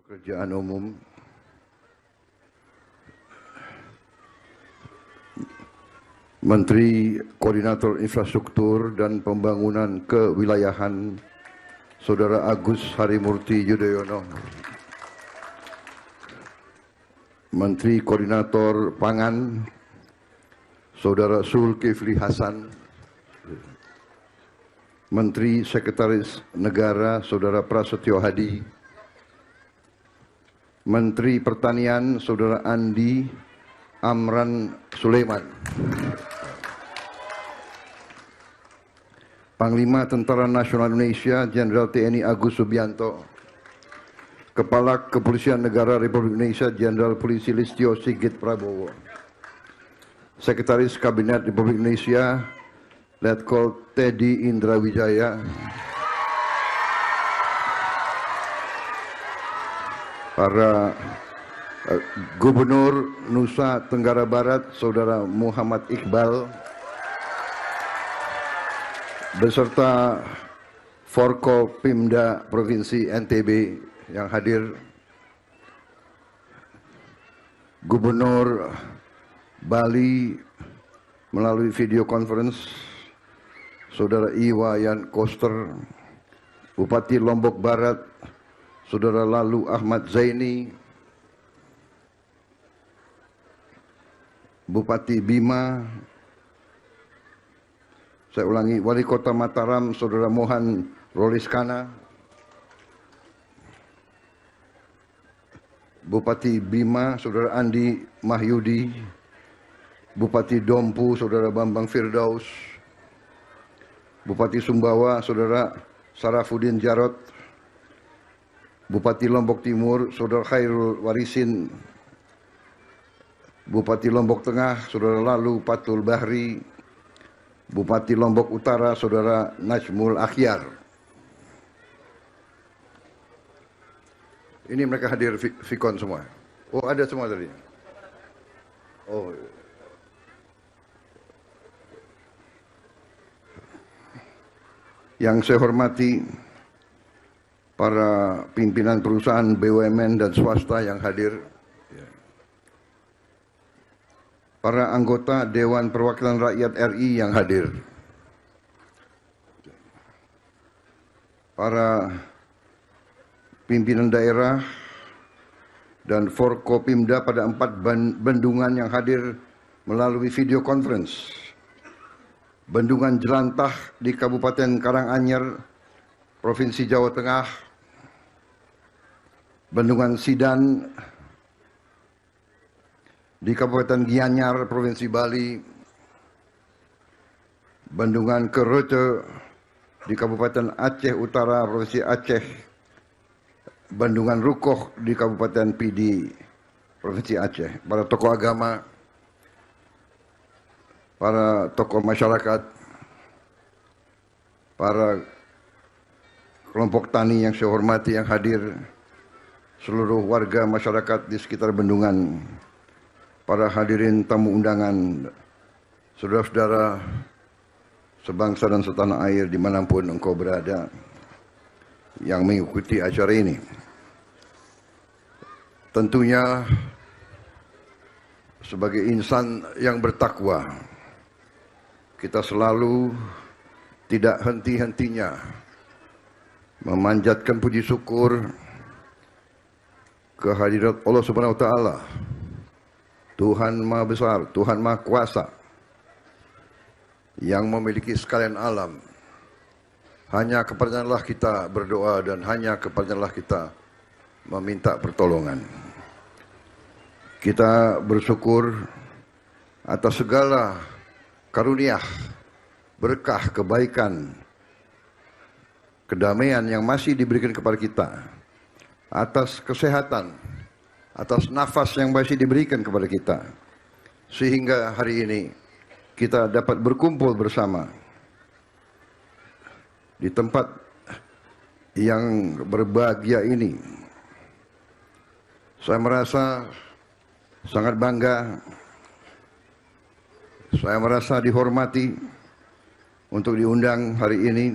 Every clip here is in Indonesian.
Pekerjaan Umum, Menteri Koordinator Infrastruktur dan Pembangunan Kewilayahan, Saudara Agus Harimurti Yudhoyono, Menteri Koordinator Pangan, Saudara Zulkifli Hasan, Menteri Sekretaris Negara, Saudara Prasetyo Hadi, Menteri Pertanian, Saudara Andi Amran Sulaiman, Panglima Tentara Nasional Indonesia Jenderal TNI Agus Subianto, Kepala Kepolisian Negara Republik Indonesia Jenderal Polisi Listio Sigit Prabowo, Sekretaris Kabinet Republik Indonesia Letkol Teddy Indrawijaya, para Gubernur Nusa Tenggara Barat Saudara Muhammad Iqbal beserta Forkopimda Provinsi NTB yang hadir, Gubernur Bali melalui video conference Saudara Iwayan Koster, Bupati Lombok Barat Saudara Lalu Ahmad Zaini, Bupati Bima, saya ulangi, Wali Kota Mataram Saudara Mohan Roliskana, Bupati Bima Saudara Andi Mahyudi, Bupati Dompu Saudara Bambang Firdaus, Bupati Sumbawa Saudara Sarafuddin Jarot, Bupati Lombok Timur Saudara Khairul Warisin, Bupati Lombok Tengah Saudara Lalu Patul Bahri, Bupati Lombok Utara Saudara Najmul Akhyar. Ini mereka hadir Vikon semua. Oh, ada semua tadi. Oh. Yang saya hormati para pimpinan perusahaan BUMN dan swasta yang hadir, para anggota Dewan Perwakilan Rakyat RI yang hadir, para pimpinan daerah dan Forkopimda pada 4 bendungan yang hadir melalui video conference. Bendungan Jelantah di Kabupaten Karanganyar, Provinsi Jawa Tengah, Bendungan Sidan di Kabupaten Gianyar, Provinsi Bali, Bendungan Keroce di Kabupaten Aceh Utara, Provinsi Aceh, Bendungan Rukoh di Kabupaten Pidi, Provinsi Aceh, para tokoh agama, para tokoh masyarakat, para kelompok tani yang saya hormati yang hadir, seluruh warga masyarakat di sekitar bendungan, para hadirin tamu undangan, saudara-saudara sebangsa dan setanah air dimanapun engkau berada yang mengikuti acara ini. Tentunya sebagai insan yang bertakwa, kita selalu tidak henti-hentinya memanjatkan puji syukur kehadirat Allah Subhanahu wa taala, Tuhan Maha Besar, Tuhan Maha Kuasa yang memiliki sekalian alam. Hanya kepadanya kita berdoa dan hanya kepadanya kita meminta pertolongan. Kita bersyukur atas segala karunia, berkah, kebaikan, kedamaian yang masih diberikan kepada kita, atas kesehatan, atas nafas yang masih diberikan kepada kita, sehingga hari ini kita dapat berkumpul bersama di tempat yang berbahagia ini. Saya merasa sangat bangga, saya merasa dihormati untuk diundang hari ini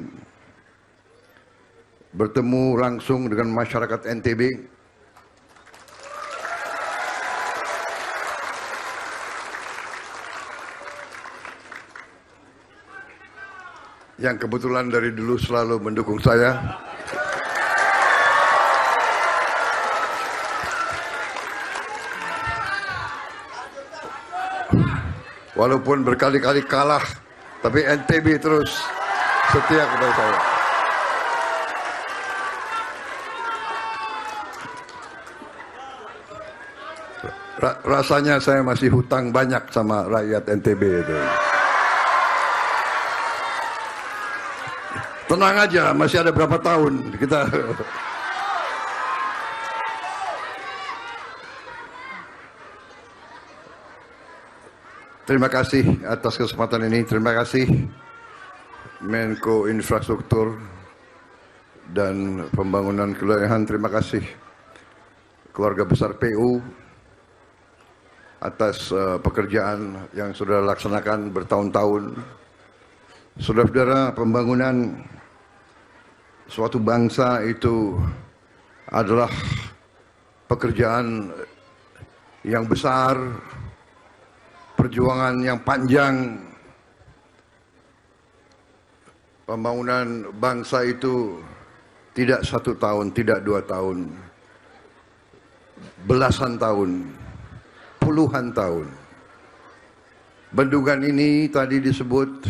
bertemu langsung dengan masyarakat NTB yang kebetulan dari dulu selalu mendukung saya. Walaupun berkali-kali kalah, tapi NTB terus setia kepada saya. Rasanya saya masih hutang banyak sama rakyat NTB itu. Tenang aja, masih ada berapa tahun kita. Terima kasih atas kesempatan ini. Terima kasih Menko Infrastruktur dan Pembangunan Kewilayahan. Terima kasih keluarga besar PU atas pekerjaan yang sudah laksanakan bertahun-tahun. Saudara-saudara, pembangunan suatu bangsa itu adalah pekerjaan yang besar, perjuangan yang panjang. Pembangunan bangsa itu tidak 1 tahun, tidak 2 tahun, belasan tahun, puluhan tahun. Bendungan ini tadi disebut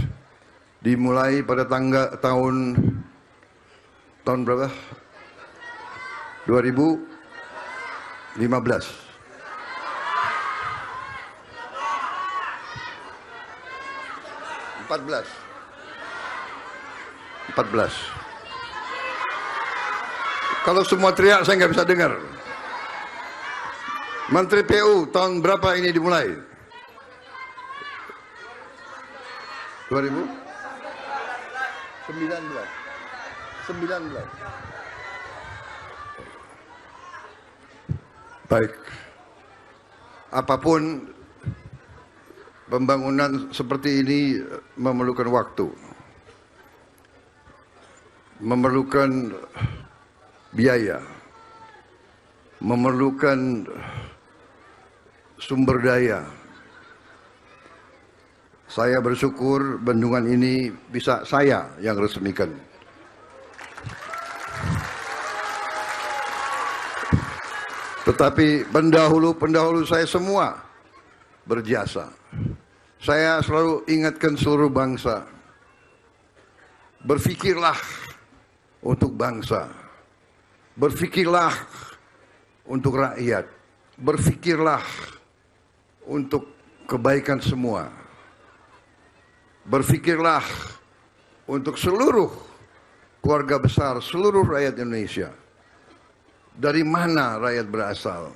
dimulai pada tahun berapa? 2015. 14. Kalau semua teriak saya nggak bisa dengar. Menteri PU tahun berapa ini dimulai? 2019. Baik. Apapun pembangunan seperti ini memerlukan waktu, memerlukan biaya, memerlukan sumber daya. Saya bersyukur bendungan ini bisa saya yang resmikan. Tetapi pendahulu saya semua berjasa. Saya selalu ingatkan seluruh bangsa, berfikirlah untuk bangsa, berfikirlah untuk rakyat, berfikirlah untuk kebaikan semua, berfikirlah untuk seluruh keluarga besar, seluruh rakyat Indonesia. Dari mana rakyat berasal?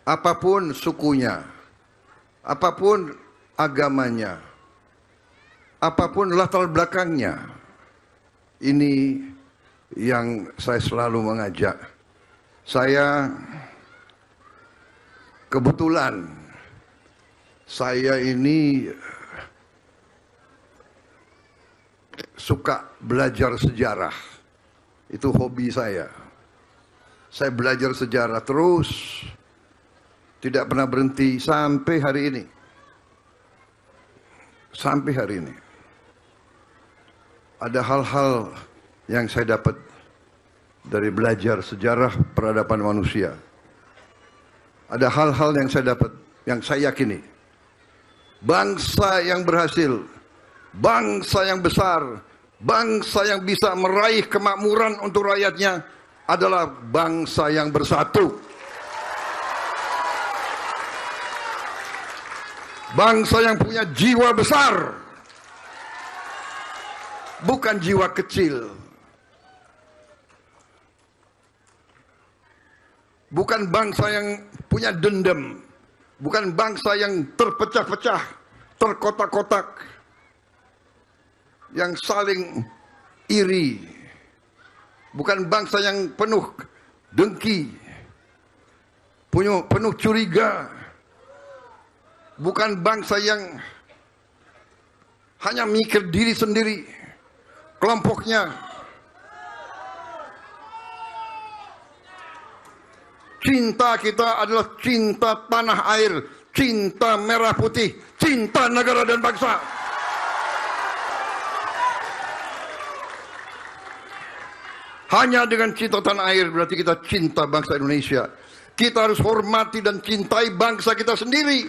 Apapun sukunya, apapun agamanya, apapun latar belakangnya. Ini yang saya selalu mengajak. Saya kebetulan saya ini suka belajar sejarah. Itu hobi saya. Saya belajar sejarah terus, tidak pernah berhenti sampai hari ini. Sampai hari ini. Ada hal-hal yang saya dapat dari belajar sejarah peradaban manusia. Ada hal-hal yang saya dapat, yang saya yakini. Bangsa yang berhasil, bangsa yang besar, bangsa yang bisa meraih kemakmuran untuk rakyatnya adalah bangsa yang bersatu. Bangsa yang punya jiwa besar, bukan jiwa kecil. Bukan bangsa yang punya dendam, bukan bangsa yang terpecah-pecah, terkotak-kotak, yang saling iri. Bukan bangsa yang penuh dengki, penuh curiga. Bukan bangsa yang hanya mikir diri sendiri, kelompoknya. Cinta kita adalah cinta tanah air, cinta merah putih, cinta negara dan bangsa. Hanya dengan cinta tanah air berarti kita cinta bangsa Indonesia. Kita harus hormati dan cintai bangsa kita sendiri.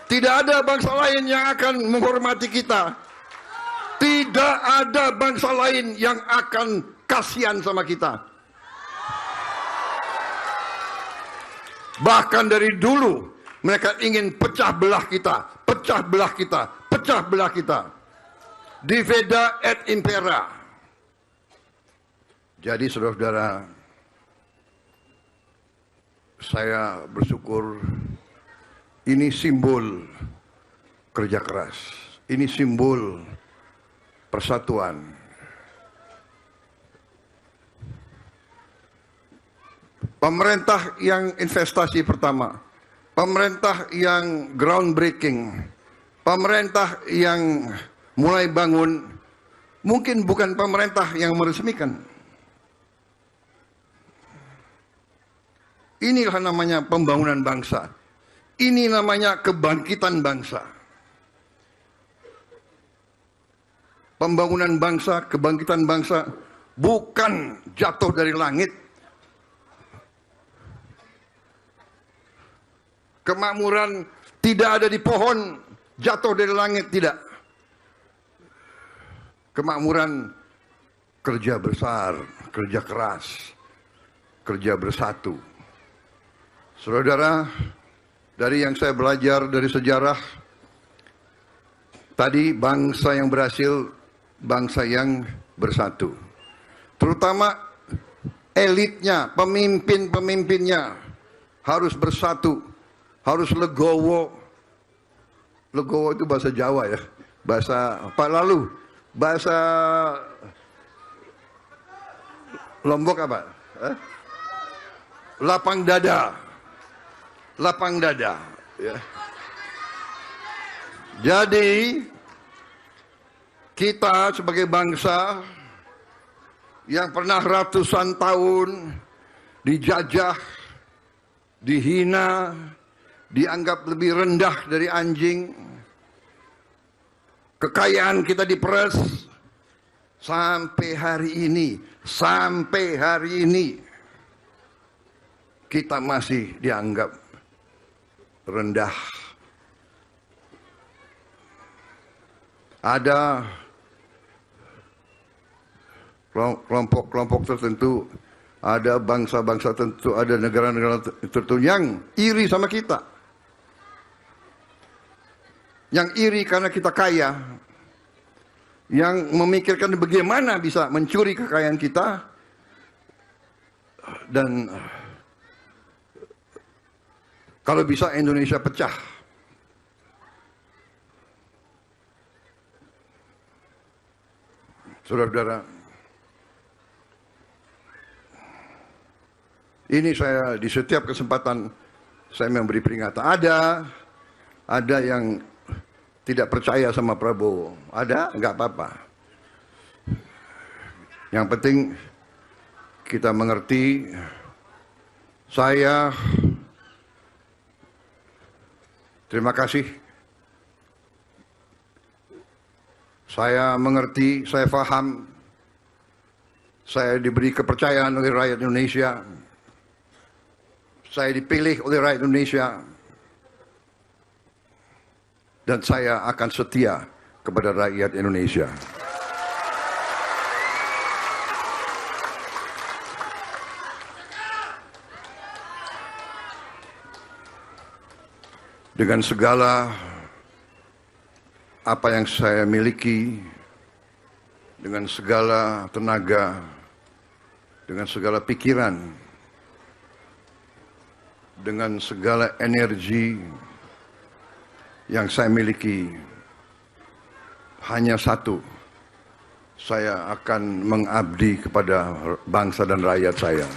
Tidak ada bangsa lain yang akan menghormati kita. Tidak ada bangsa lain yang akan kasihan sama kita. Bahkan dari dulu mereka ingin pecah belah kita, pecah belah kita, pecah belah kita. Divida et impera. Jadi saudara-saudara, saya bersyukur ini simbol kerja keras. Ini simbol persatuan. Pemerintah yang investasi pertama, pemerintah yang groundbreaking, pemerintah yang mulai bangun, mungkin bukan pemerintah yang meresmikan. Inilah namanya pembangunan bangsa. Ini namanya kebangkitan bangsa. Pembangunan bangsa, kebangkitan bangsa bukan jatuh dari langit. Kemakmuran tidak ada di pohon, jatuh dari langit, tidak. Kemakmuran kerja besar, kerja keras, kerja bersatu. Saudara, dari yang saya belajar dari sejarah, tadi bangsa yang berhasil, bangsa yang bersatu. Terutama elitnya, pemimpin-pemimpinnya harus bersatu, harus legowo. Legowo itu bahasa Jawa ya, bahasa apa lalu? Bahasa Lombok apa? Lapang dada. Lapang dada. Ya. Jadi kita sebagai bangsa yang pernah ratusan tahun dijajah, dihina, dianggap lebih rendah dari anjing, kekayaan kita diperas, sampai hari ini kita masih dianggap rendah. Ada kelompok-kelompok tertentu, ada bangsa-bangsa tertentu, ada negara-negara tertentu yang iri sama kita. Yang iri karena kita kaya, yang memikirkan bagaimana bisa mencuri kekayaan kita, dan kalau bisa Indonesia pecah. Saudara-saudara, ini saya di setiap kesempatan saya memberi peringatan. Ada yang tidak percaya sama Prabowo. Ada, nggak apa-apa. Yang penting kita mengerti. Saya terima kasih. Saya mengerti, saya paham. Saya diberi kepercayaan oleh rakyat Indonesia. Saya dipilih oleh rakyat Indonesia. Dan saya akan setia kepada rakyat Indonesia. Dengan segala apa yang saya miliki, dengan segala tenaga, dengan segala pikiran, dengan segala energi yang saya miliki, hanya satu, saya akan mengabdi kepada bangsa dan rakyat saya.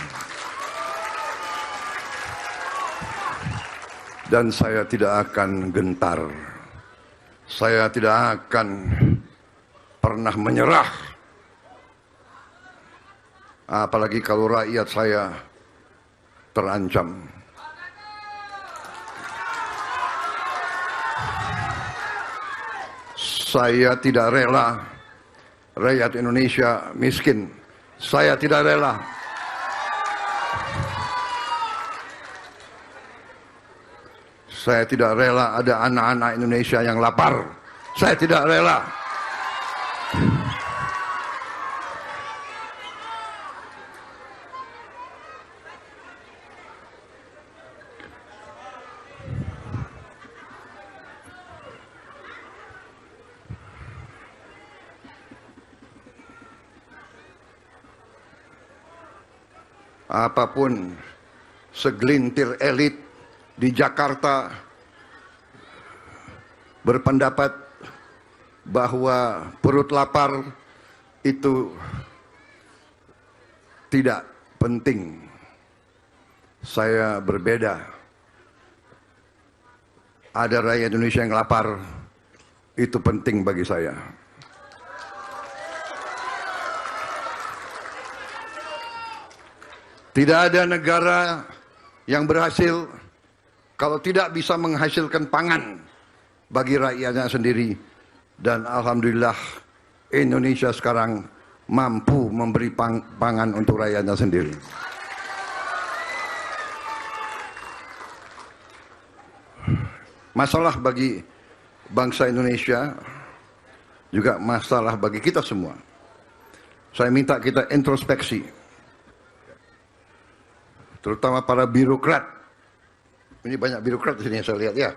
Dan saya tidak akan gentar. Saya tidak akan pernah menyerah. Apalagi kalau rakyat saya terancam. Saya tidak rela rakyat Indonesia miskin. Saya tidak rela. Saya tidak rela ada anak-anak Indonesia yang lapar. Saya tidak rela. Apapun segelintir elit di Jakarta berpendapat bahwa perut lapar itu tidak penting. Saya berbeda. Ada rakyat Indonesia yang lapar, itu penting bagi saya. Tidak ada negara yang berhasil kalau tidak bisa menghasilkan pangan bagi rakyatnya sendiri. Dan alhamdulillah Indonesia sekarang mampu memberi pangan untuk rakyatnya sendiri. Masalah bagi bangsa Indonesia juga masalah bagi kita semua. Saya minta kita introspeksi. Terutama para birokrat. Ini banyak birokrat di sini saya lihat ya.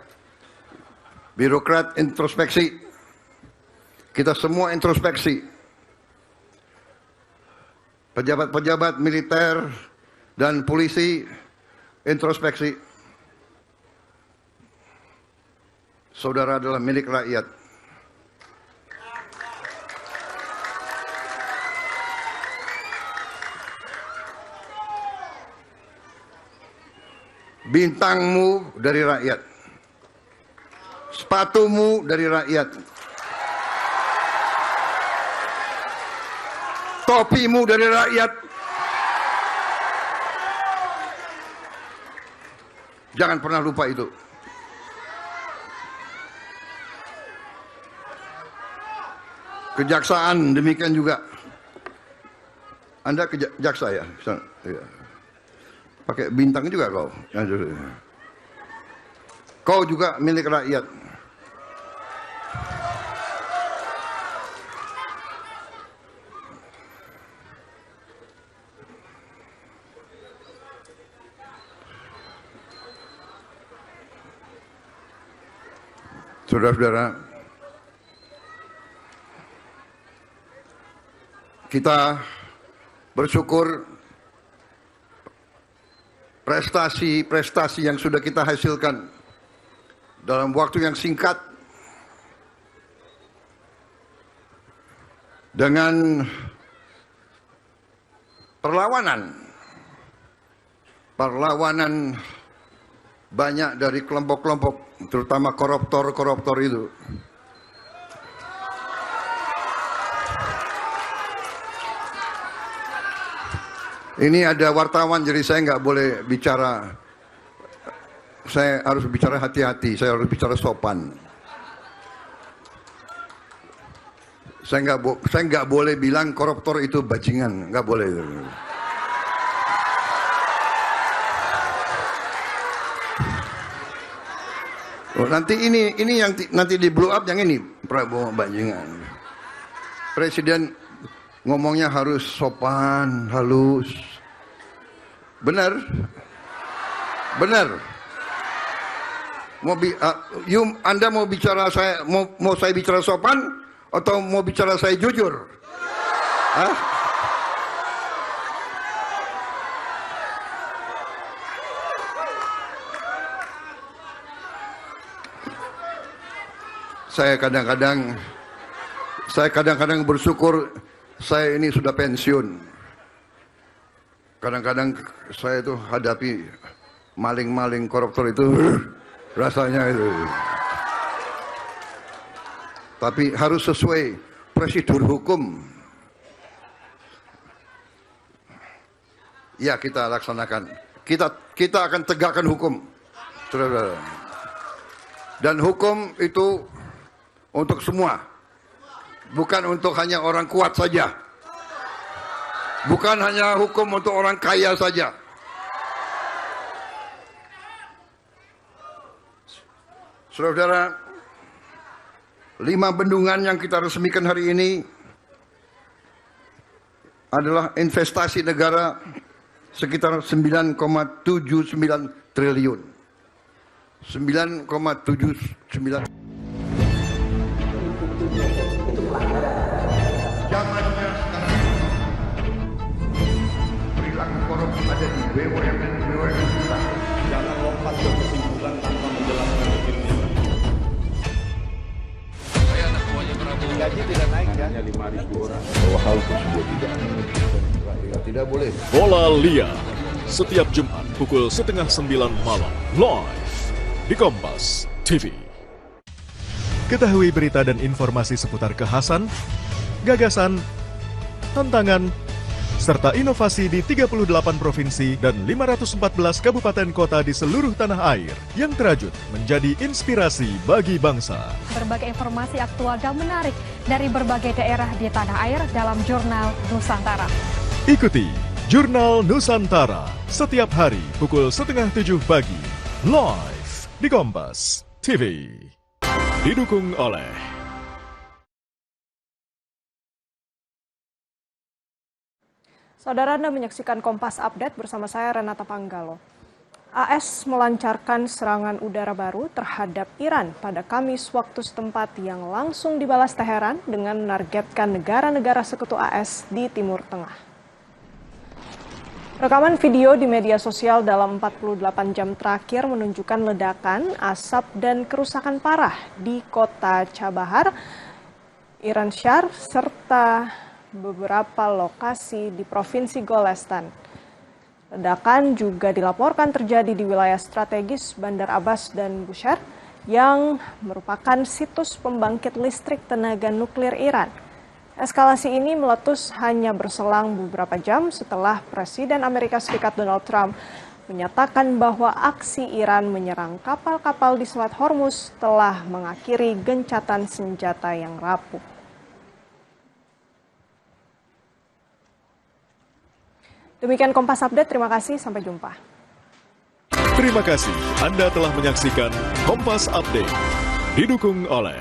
Birokrat introspeksi. Kita semua introspeksi. Pejabat-pejabat militer dan polisi introspeksi. Saudara adalah milik rakyat. Bintangmu dari rakyat, sepatumu dari rakyat, topimu dari rakyat. Jangan pernah lupa itu. Kejaksaan demikian juga. Anda jaksa ya? Pakai bintang juga kau. Kau juga milik rakyat. Saudara-saudara, kita bersyukur prestasi-prestasi yang sudah kita hasilkan dalam waktu yang singkat dengan perlawanan banyak dari kelompok-kelompok, terutama koruptor itu. Ini ada wartawan, jadi saya nggak boleh bicara. Saya harus bicara hati-hati, saya harus bicara sopan. Saya nggak boleh bilang koruptor itu bajingan, nggak boleh. Oh, nanti ini yang nanti di blow up yang ini Prabowo bajingan. Presiden ngomongnya harus sopan, halus. Benar? Benar. Anda mau bicara saya mau saya bicara sopan atau mau bicara saya jujur? Hah? Saya kadang-kadang bersyukur saya ini sudah pensiun. Kadang-kadang saya itu hadapi maling-maling koruptor itu rasanya itu. Tapi harus sesuai prosedur hukum. Ya, kita laksanakan. Kita akan tegakkan hukum. Dan hukum itu untuk semua. Bukan untuk hanya orang kuat saja. Bukan hanya hukum untuk orang kaya saja. Saudara-saudara, 5 bendungan yang kita resmikan hari ini adalah investasi negara sekitar 9,79 triliun. 9,79. Zamannya sekarang perilaku korup ada di BUMN kita. Jangan lompat ke kesimpulan tanpa menjelaskan detailnya. Saya anak buahnya Prabowo. Gaji tidak naik ya? Hanya 5.000 orang. Bahwa hal tersebut tidak boleh. Bola Liar setiap Jumat pukul 8:30 malam live di Kompas TV. Ketahui berita dan informasi seputar kekhasan, gagasan, tantangan, serta inovasi di 38 provinsi dan 514 kabupaten kota di seluruh tanah air yang terajut menjadi inspirasi bagi bangsa. Berbagai informasi aktual dan menarik dari berbagai daerah di tanah air dalam Jurnal Nusantara. Ikuti Jurnal Nusantara setiap hari pukul 6:30 pagi, live di Kompas TV. Didukung oleh Saudara, Anda menyaksikan Kompas Update bersama saya Renata Panggalo. AS melancarkan serangan udara baru terhadap Iran pada Kamis waktu setempat yang langsung dibalas Teheran dengan menargetkan negara-negara sekutu AS di Timur Tengah. Rekaman video di media sosial dalam 48 jam terakhir menunjukkan ledakan, asap, dan kerusakan parah di kota Chabahar, Iran Shar, serta beberapa lokasi di Provinsi Golestan. Ledakan juga dilaporkan terjadi di wilayah strategis Bandar Abbas dan Bushehr yang merupakan situs pembangkit listrik tenaga nuklir Iran. Eskalasi ini meletus hanya berselang beberapa jam setelah Presiden Amerika Serikat Donald Trump menyatakan bahwa aksi Iran menyerang kapal-kapal di Selat Hormuz telah mengakhiri gencatan senjata yang rapuh. Demikian Kompas Update, terima kasih, sampai jumpa. Terima kasih Anda telah menyaksikan Kompas Update. Didukung oleh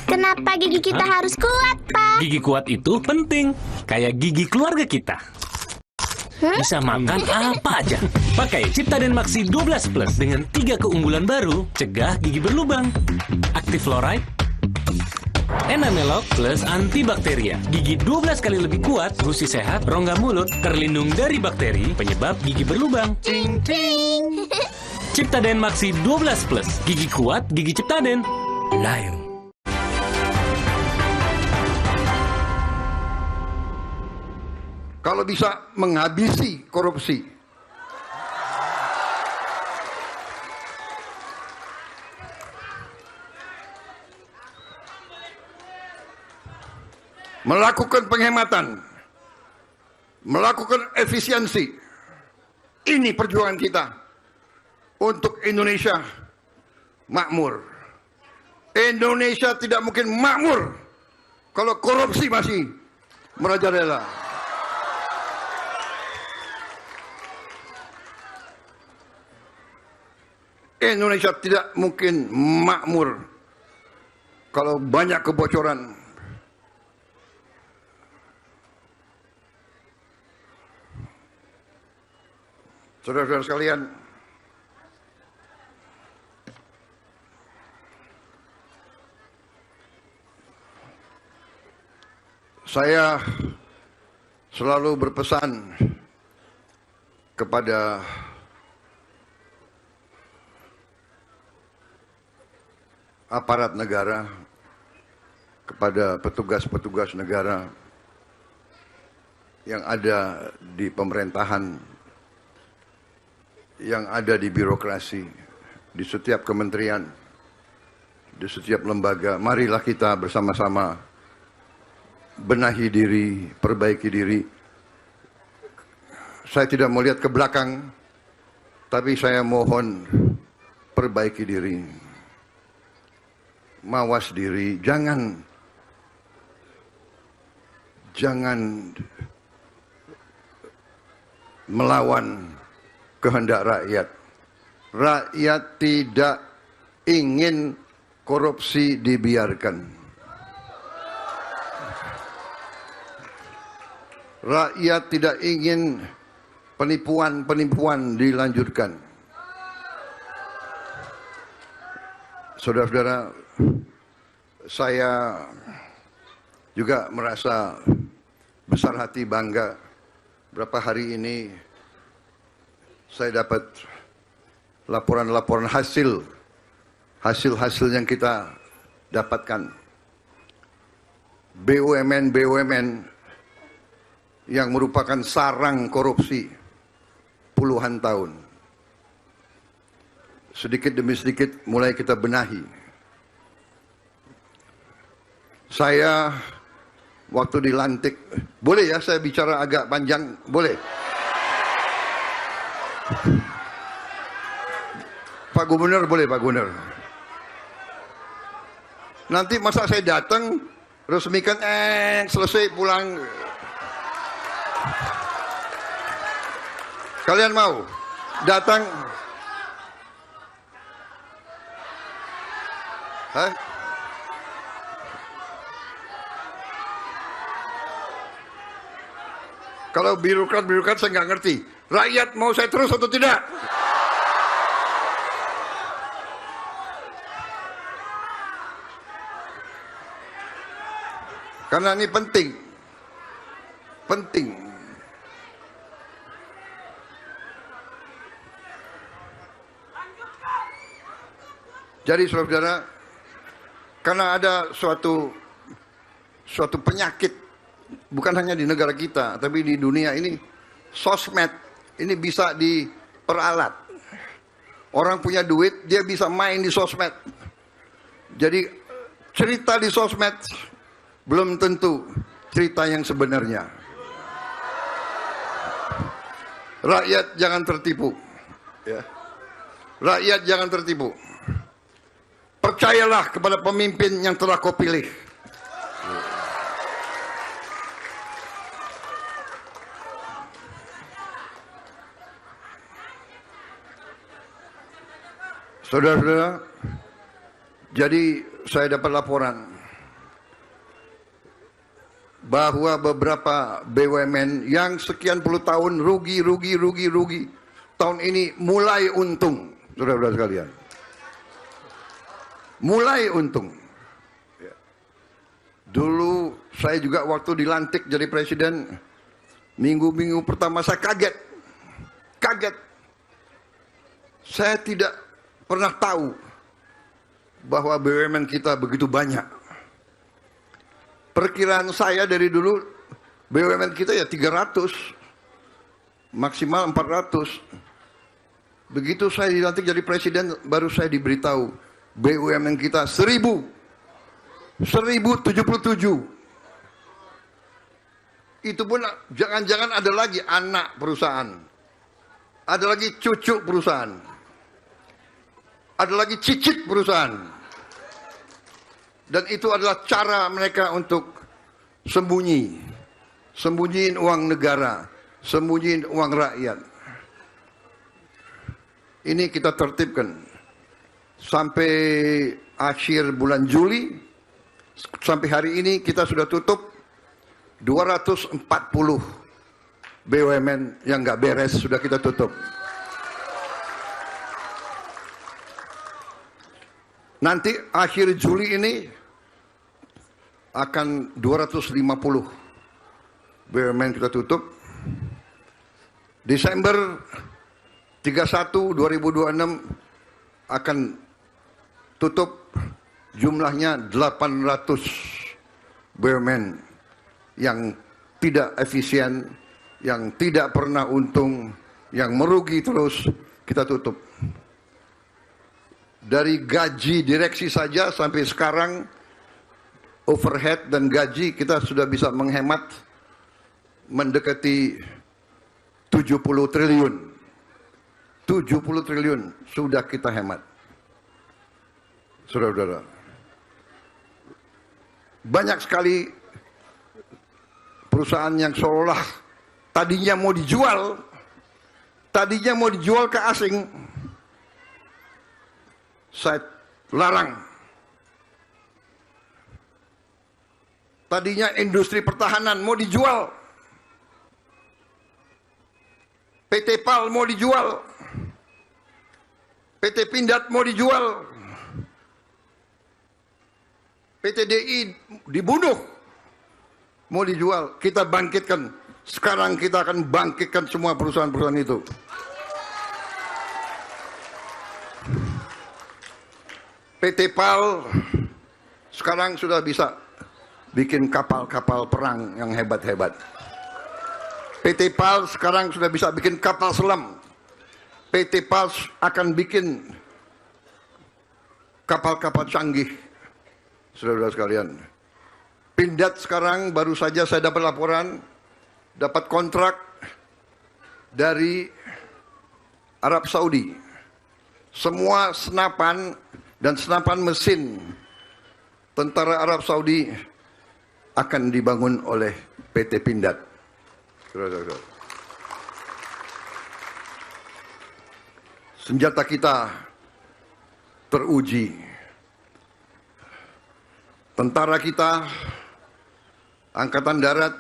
Kenapa gigi kita harus kuat, Pak? Gigi kuat itu penting, kayak gigi keluarga kita. Bisa makan apa aja. Pakai Ciptaden Maxi 12 Plus dengan 3 keunggulan baru, cegah gigi berlubang. Active Fluoride, Enamelok plus antibakteria. Gigi 12 kali lebih kuat, gusi sehat, rongga mulut, terlindung dari bakteri, penyebab gigi berlubang. Cing, cing. Ciptaden Maxi 12 Plus, gigi kuat, gigi Ciptaden. Layu. Kalau bisa menghabisi korupsi. Melakukan penghematan. Melakukan efisiensi. Ini perjuangan kita untuk Indonesia makmur. Indonesia tidak mungkin makmur kalau korupsi masih merajalela. Indonesia tidak mungkin makmur kalau banyak kebocoran. Saudara-saudara sekalian, saya selalu berpesan kepada aparat negara, kepada petugas-petugas negara yang ada di pemerintahan, yang ada di birokrasi, di setiap kementerian, di setiap lembaga. Marilah kita bersama-sama benahi diri, perbaiki diri. Saya tidak mau lihat ke belakang, tapi saya mohon perbaiki diri. Mawas diri, jangan jangan melawan kehendak rakyat. Rakyat tidak ingin korupsi dibiarkan. Rakyat tidak ingin penipuan-penipuan dilanjutkan. Saudara-saudara, saya juga merasa besar hati, bangga. Berapa hari ini saya dapat laporan-laporan hasil yang kita dapatkan. BUMN yang merupakan sarang korupsi puluhan tahun. Sedikit demi sedikit mulai kita benahi. Saya waktu dilantik, boleh ya saya bicara agak panjang? Boleh? Pak Gubernur, boleh Pak Gubernur? Nanti masa saya datang, resmikan, selesai pulang. Kalian mau datang? Hah? Kalau birokrat saya nggak ngerti. Rakyat mau saya terus atau tidak? Karena ini penting. Penting. Jadi saudara, karena ada suatu penyakit, bukan hanya di negara kita, tapi di dunia ini, sosmed ini bisa diperalat. Orang punya duit, dia bisa main di sosmed. Jadi cerita di sosmed belum tentu cerita yang sebenarnya. Rakyat jangan tertipu. Ya. Rakyat jangan tertipu. Percayalah kepada pemimpin yang telah kau pilih. Saudara-saudara, jadi saya dapat laporan bahwa beberapa BUMN yang sekian puluh tahun rugi, tahun ini mulai untung, saudara-saudara sekalian. Mulai untung. Dulu saya juga waktu dilantik jadi presiden, minggu-minggu pertama saya kaget. Saya tidak pernah tahu bahwa BUMN kita begitu banyak. Perkiraan saya dari dulu BUMN kita ya 300, maksimal 400. Begitu saya dilantik jadi presiden, baru saya diberitahu BUMN kita 1077. Itu pun jangan-jangan ada lagi anak perusahaan, ada lagi cucu perusahaan, ada lagi cicit perusahaan. Dan itu adalah cara mereka untuk sembunyiin uang negara, sembunyiin uang rakyat. Ini kita tertibkan. Sampai akhir bulan Juli, sampai hari ini kita sudah tutup 240 BUMN yang nggak beres, sudah kita tutup. Nanti akhir Juli ini akan 250 BUMN kita tutup. Desember 31 2026 akan tutup, jumlahnya 800 BUMN yang tidak efisien, yang tidak pernah untung, yang merugi terus, kita tutup. Dari gaji direksi saja sampai sekarang, overhead dan gaji kita sudah bisa menghemat mendekati 70 triliun. 70 triliun sudah kita hemat. Saudara-saudara, banyak sekali perusahaan yang seolah tadinya mau dijual ke asing, saya larang. Tadinya industri pertahanan mau dijual, PT PAL mau dijual, PT Pindad mau dijual, PT DI dibunuh, mau dijual. Kita bangkitkan. Sekarang kita akan bangkitkan semua perusahaan-perusahaan itu. PT PAL sekarang sudah bisa bikin kapal-kapal perang yang hebat-hebat. PT PAL sekarang sudah bisa bikin kapal selam. PT PAL akan bikin kapal-kapal canggih. Saudara-saudara sekalian. Pindad sekarang baru saja saya dapat laporan, dapat kontrak dari Arab Saudi. Semua senapan dan senapan mesin tentara Arab Saudi akan dibangun oleh PT Pindad. Senjata kita teruji. Tentara kita, Angkatan Darat,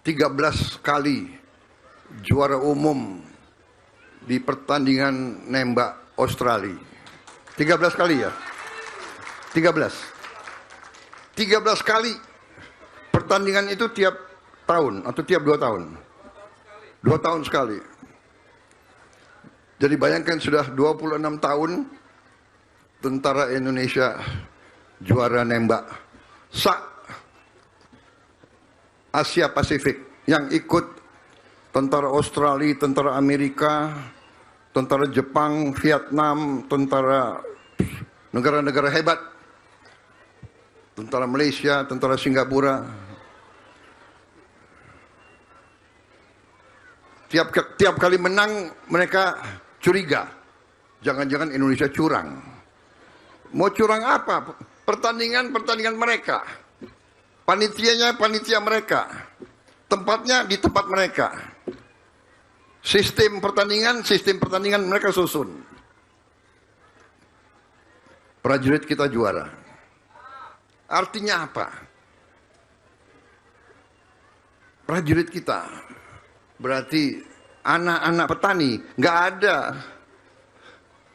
13 kali juara umum di pertandingan nembak Australia. 13 kali ya? 13 kali. Pertandingan itu tiap tahun atau tiap 2 tahun? 2 tahun sekali. Jadi bayangkan sudah 26 tahun tentara Indonesia juara nembak. Asia Pasifik yang ikut tentara Australia, tentara Amerika, tentara Jepang, Vietnam, tentara negara-negara hebat, tentara Malaysia, tentara Singapura. Tiap kali menang mereka curiga, jangan-jangan Indonesia curang. Mau curang apa? Pertandingan mereka. Panitianya panitia mereka. Tempatnya di tempat mereka. Sistem pertandingan mereka susun. Prajurit kita juara. Artinya apa? Prajurit kita berarti anak-anak petani. Nggak ada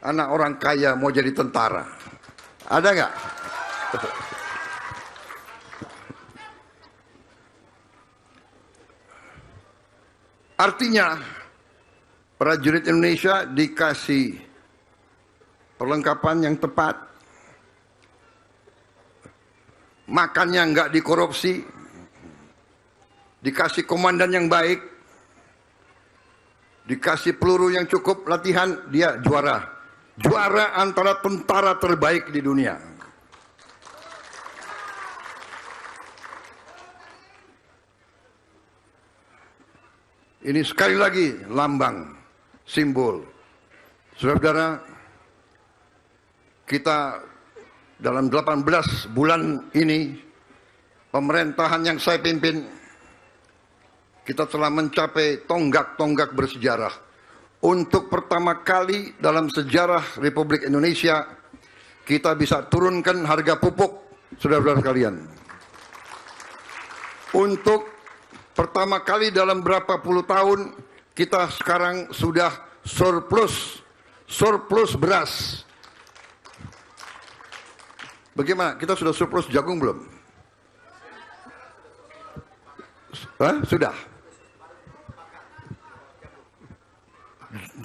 anak orang kaya mau jadi tentara. Ada nggak? Artinya prajurit Indonesia dikasih perlengkapan yang tepat, makannya nggak dikorupsi, dikasih komandan yang baik, dikasih peluru yang cukup, latihan, dia juara. Juara antara tentara terbaik di dunia. Ini sekali lagi lambang, simbol. Saudara-saudara, kita dalam 18 bulan ini, pemerintahan yang saya pimpin, kita telah mencapai tonggak-tonggak bersejarah. Untuk pertama kali dalam sejarah Republik Indonesia, kita bisa turunkan harga pupuk, saudara-saudara sekalian. Untuk pertama kali dalam berapa puluh tahun, kita sekarang sudah surplus beras. Bagaimana? Kita sudah surplus jagung belum? Sudah.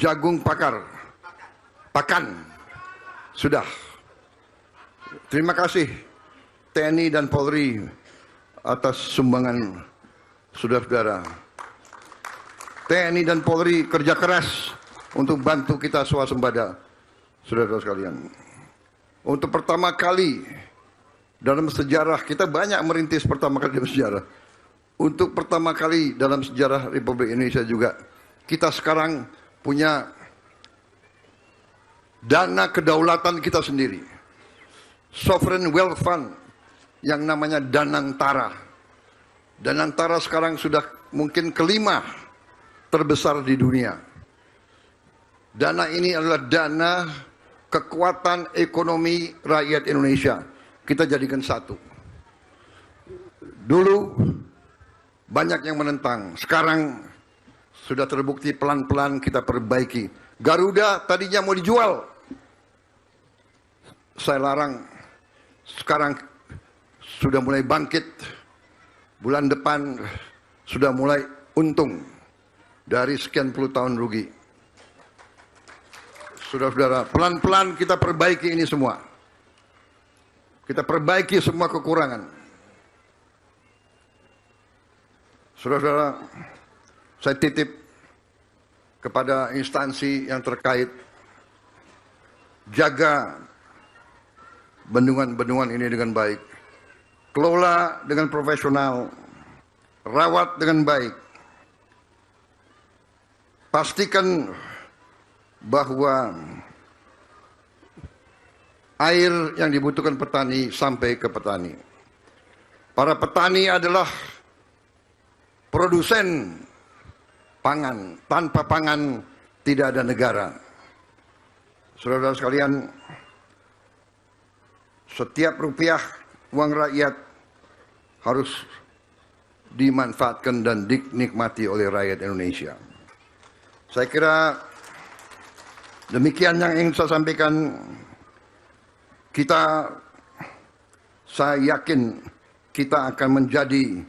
Jagung pakan sudah. Terima kasih TNI dan Polri atas sumbangan saudara-saudara. TNI dan Polri kerja keras untuk bantu kita swasembada, saudara-saudara sekalian. Untuk pertama kali dalam sejarah, kita banyak merintis pertama kali dalam sejarah. Untuk pertama kali dalam sejarah Republik Indonesia juga, kita sekarang punya dana kedaulatan kita sendiri. Sovereign Wealth Fund yang namanya Danantara. Danantara sekarang sudah mungkin kelima terbesar di dunia. Dana ini adalah dana kekuatan ekonomi rakyat Indonesia. Kita jadikan satu. Dulu banyak yang menentang, sekarang sudah terbukti pelan-pelan kita perbaiki. Garuda tadinya mau dijual, saya larang. Sekarang sudah mulai bangkit. Bulan depan sudah mulai untung dari sekian puluh tahun rugi. Saudara-saudara, pelan-pelan kita perbaiki ini semua. Kita perbaiki semua kekurangan. Saudara-saudara, saya titip kepada instansi yang terkait, jaga bendungan-bendungan ini dengan baik. Kelola dengan profesional, rawat dengan baik. Pastikan bahwa air yang dibutuhkan petani sampai ke petani. Para petani adalah produsen pangan. Tanpa pangan tidak ada negara. Saudara-saudara sekalian, setiap rupiah uang rakyat harus dimanfaatkan dan dinikmati oleh rakyat Indonesia. Saya kira demikian yang ingin saya sampaikan. Saya yakin kita akan menjadi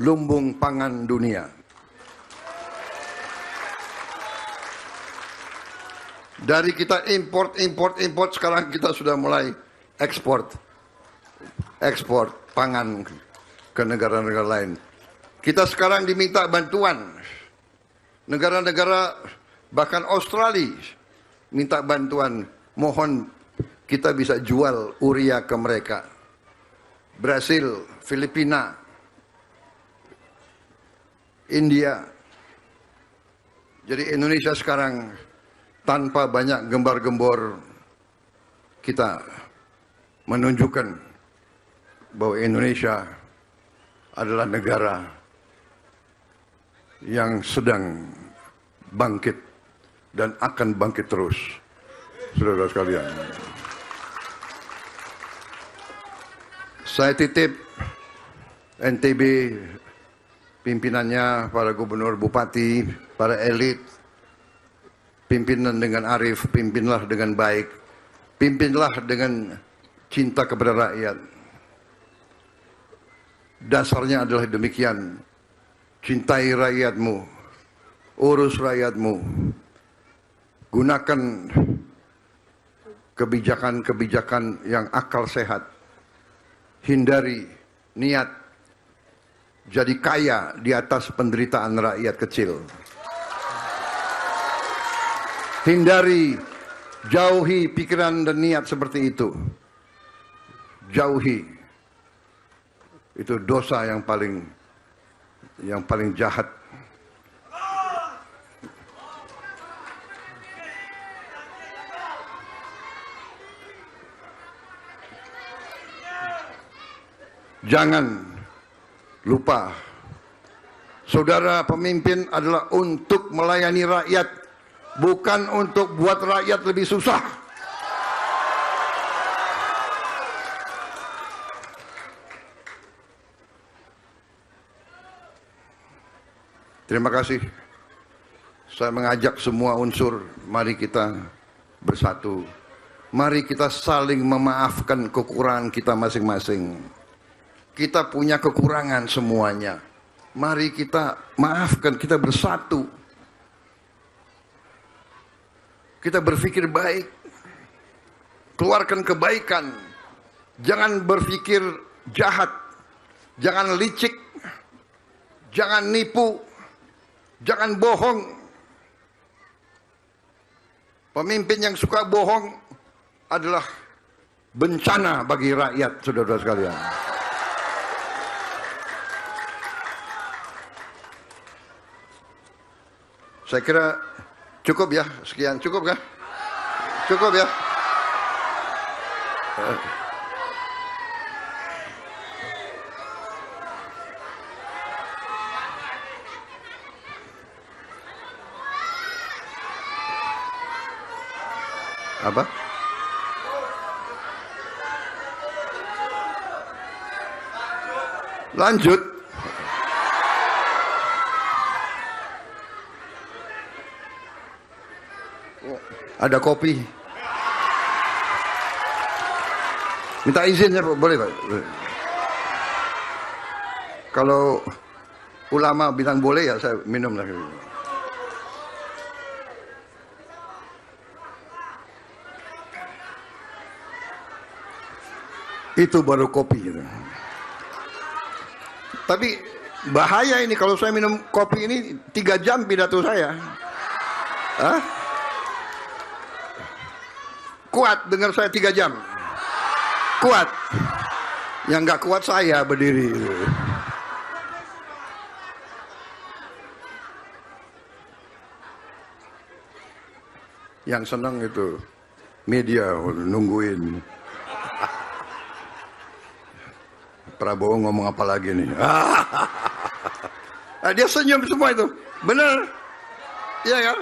lumbung pangan dunia. Dari kita import, sekarang kita sudah mulai ekspor pangan ke negara-negara lain. Kita sekarang diminta bantuan. Negara-negara bahkan Australia minta bantuan. Mohon kita bisa jual urea ke mereka. Brasil, Filipina, India. Jadi Indonesia sekarang tanpa banyak gembar-gembor kita menunjukkan bahwa Indonesia adalah negara yang sedang bangkit dan akan bangkit terus, saudara sekalian. Saya titip NTB, pimpinannya, para gubernur, bupati, para elit, pimpinan dengan arif, pimpinlah dengan baik, pimpinlah dengan cinta kepada rakyat. Dasarnya adalah demikian. Cintai rakyatmu, urus rakyatmu, gunakan kebijakan-kebijakan yang akal sehat, hindari niat jadi kaya di atas penderitaan rakyat kecil. Hindari, jauhi pikiran dan niat seperti itu. Jauhi. Itu dosa yang paling jahat. Jangan lupa, saudara pemimpin adalah untuk melayani rakyat, bukan untuk buat rakyat lebih susah. Terima kasih. Saya mengajak semua unsur, mari kita bersatu. Mari kita saling memaafkan kekurangan kita masing-masing. Kita punya kekurangan semuanya. Mari kita maafkan, kita bersatu. Kita berpikir baik. Keluarkan kebaikan. Jangan berpikir jahat. Jangan licik. Jangan nipu. Jangan bohong. Pemimpin yang suka bohong adalah bencana bagi rakyat, saudara-saudara sekalian. Saya kira cukup ya, sekian. Cukup kan? Cukup ya. Apa? Lanjut. Ada kopi. Minta izin ya Pak, boleh Pak? Kalau ulama bilang boleh ya saya minum lagi. Itu baru kopi gitu. Tapi bahaya ini kalau saya minum kopi ini 3 jam pidato saya. Hah? Kuat dengar saya 3 jam. Kuat. Yang nggak kuat saya berdiri. Yang senang itu media nungguin. Prabowo ngomong apa lagi nih? Dia senyum semua itu. Bener. Iya kan?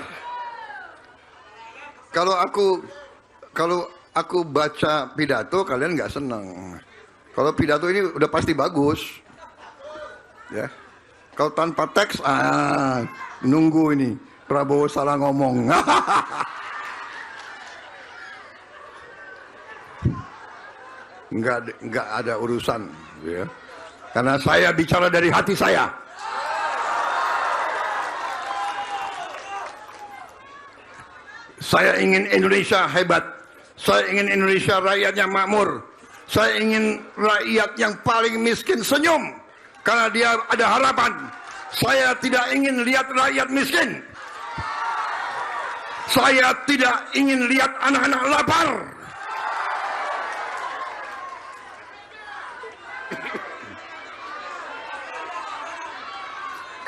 Kalau aku baca pidato kalian nggak senang. Kalau pidato ini udah pasti bagus. Ya. Kalau tanpa teks nunggu ini Prabowo salah ngomong. Nggak ada urusan, ya. Karena saya bicara dari hati saya. Saya ingin Indonesia hebat. Saya ingin Indonesia rakyatnya makmur. Saya ingin rakyat yang paling miskin senyum karena dia ada harapan. Saya tidak ingin lihat rakyat miskin. Saya tidak ingin lihat anak-anak lapar.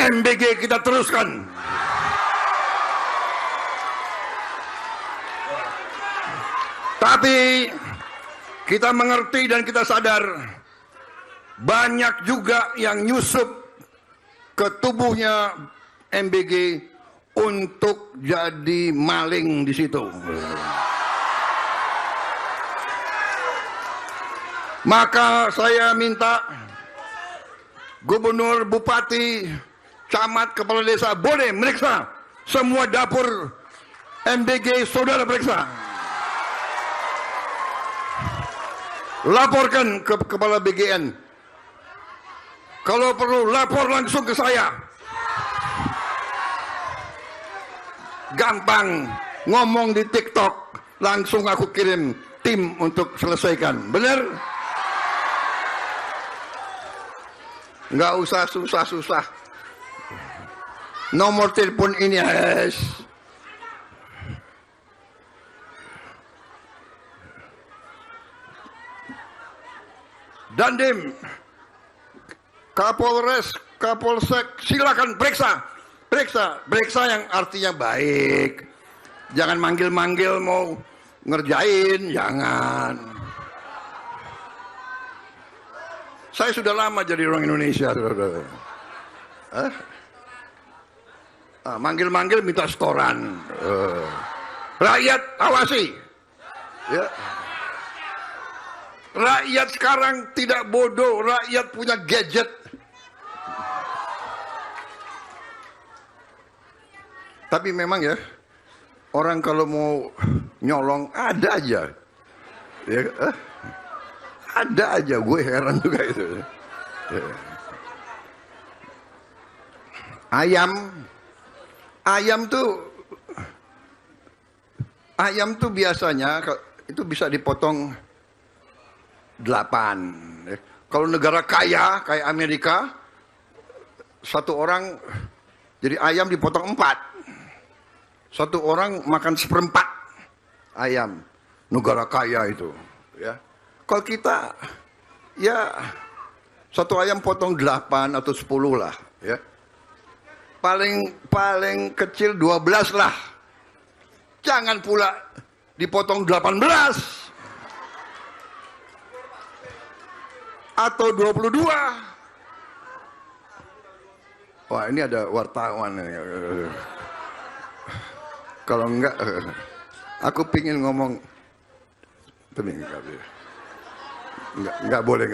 MBG kita teruskan. Tapi kita mengerti dan kita sadar banyak juga yang nyusup ke tubuhnya MBG untuk jadi maling di situ. Maka saya minta gubernur, bupati, camat, kepala desa boleh meriksa semua dapur MBG, saudara periksa. Laporkan ke kepala BGN. Kalau perlu lapor langsung ke saya. Gampang ngomong di TikTok, langsung aku kirim tim untuk selesaikan. Bener? Nggak usah susah-susah. Nomor telepon ini guys. Dandim, Kapolres, Kapolsek, silakan periksa. Periksa yang artinya baik. Jangan manggil-manggil mau ngerjain, jangan. Saya sudah lama jadi orang Indonesia. Manggil-manggil minta setoran. Rakyat awasi. Ya. Rakyat sekarang tidak bodoh, rakyat punya gadget. Tapi memang ya, orang kalau mau nyolong ada aja. Ya, ada aja, gue heran juga itu. Ya. Ayam tuh biasanya itu bisa dipotong 8. Kalau negara kaya kayak Amerika, satu orang jadi ayam dipotong 4. Satu orang makan 1/4 ayam. Negara kaya itu, ya. Kalau kita, ya satu ayam potong 8 atau 10 lah, ya. Paling kecil 12 lah. Jangan pula dipotong 18. Atau 22. Wah, ini ada wartawan. Kalau enggak, Aku pingin ngomong, tapi nggak boleh.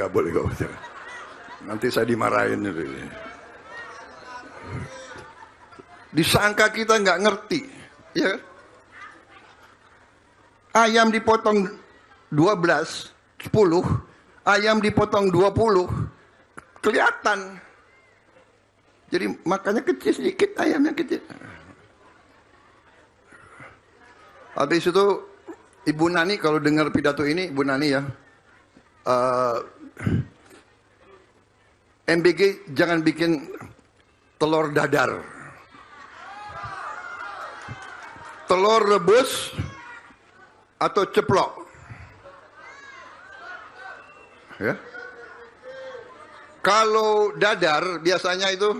Nanti saya dimarahin. Disangka kita nggak ngerti, ya. Ayam dipotong 12, 10, ayam dipotong 20, kelihatan. Jadi makannya kecil sedikit, ayamnya kecil. Habis itu Ibu Nani kalau dengar pidato ini, Ibu Nani ya, MBG jangan bikin telur dadar. Telur rebus atau ceplok. Ya. Kalau dadar biasanya itu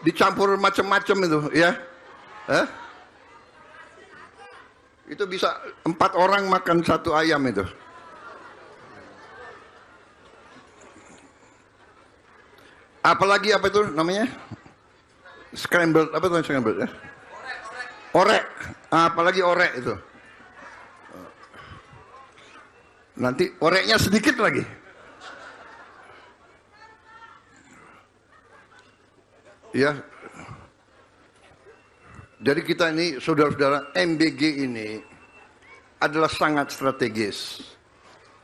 dicampur macam-macam itu, ya. Itu bisa 4 orang makan 1 ayam itu. Apalagi apa itu namanya? Scrambled, apa itu scrambled ya? Orek. Apalagi orek itu. Nanti oreknya sedikit lagi. Ya. Jadi kita ini, saudara-saudara, MBG ini adalah sangat strategis.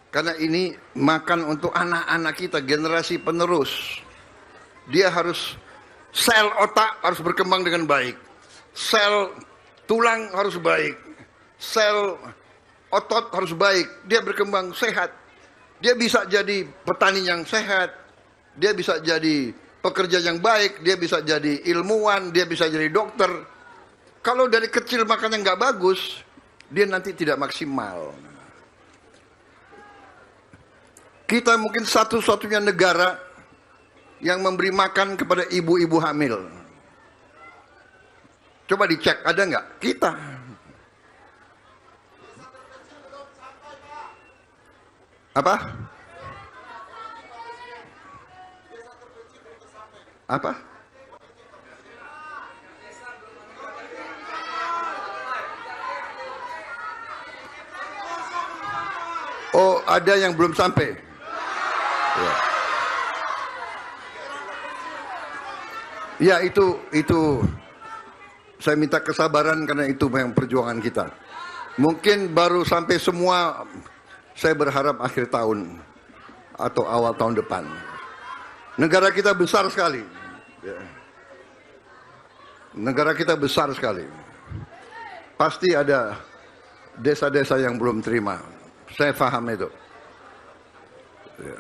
Karena ini makan untuk anak-anak kita, generasi penerus. Dia harus, sel otak harus berkembang dengan baik. Sel tulang harus baik. Sel otot harus baik. Dia berkembang sehat. Dia bisa jadi petani yang sehat. Dia bisa jadi pekerja yang baik. Dia bisa jadi ilmuwan. Dia bisa jadi dokter. Kalau dari kecil makannya nggak bagus, dia nanti tidak maksimal. Kita mungkin satu-satunya negara yang memberi makan kepada ibu-ibu hamil. Coba dicek, ada nggak? Kita. Apa? Apa? Oh, ada yang belum sampai. Ya, itu saya minta kesabaran karena itu yang perjuangan kita. Mungkin baru sampai semua, saya berharap akhir tahun atau awal tahun depan. Negara kita besar sekali. Negara kita besar sekali. Pasti ada desa-desa yang belum terima. Saya paham itu. Ya.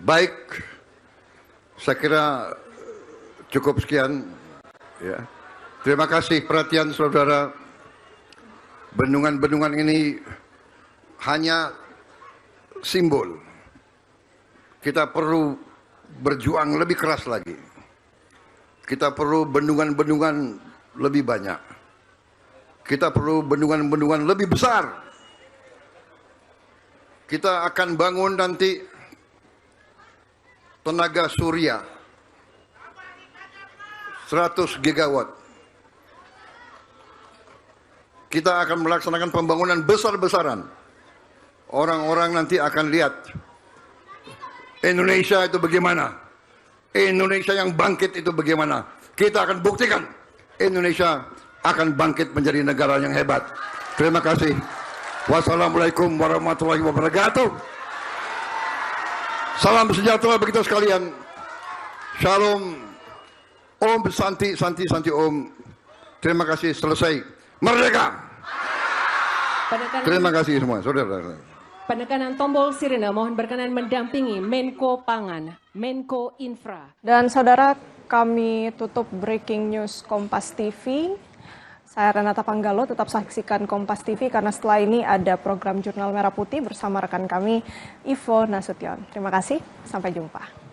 Baik, saya kira cukup sekian. Ya. Terima kasih perhatian saudara. Bendungan-bendungan ini hanya simbol. Kita perlu berjuang lebih keras lagi. Kita perlu bendungan-bendungan lebih banyak. Kita perlu bendungan-bendungan lebih besar. Kita akan bangun nanti tenaga surya 100 gigawatt. Kita akan melaksanakan pembangunan besar-besaran. Orang-orang nanti akan lihat Indonesia itu bagaimana. Indonesia yang bangkit itu bagaimana. Kita akan buktikan Indonesia akan bangkit menjadi negara yang hebat. Terima kasih. Wassalamualaikum warahmatullahi wabarakatuh. Salam sejahtera bagi kita sekalian. Shalom. Om Santi, Santi, Santi Om. Terima kasih, selesai. Merdeka. Terima kasih semua, saudara. Penekanan tombol sirine mohon berkenan mendampingi Menko Pangan, Menko Infra. Dan saudara, kami tutup breaking news Kompas TV. Saya Renata Panggalo, tetap saksikan Kompas TV karena setelah ini ada program Jurnal Merah Putih bersama rekan kami Ivo Nasution. Terima kasih, sampai jumpa.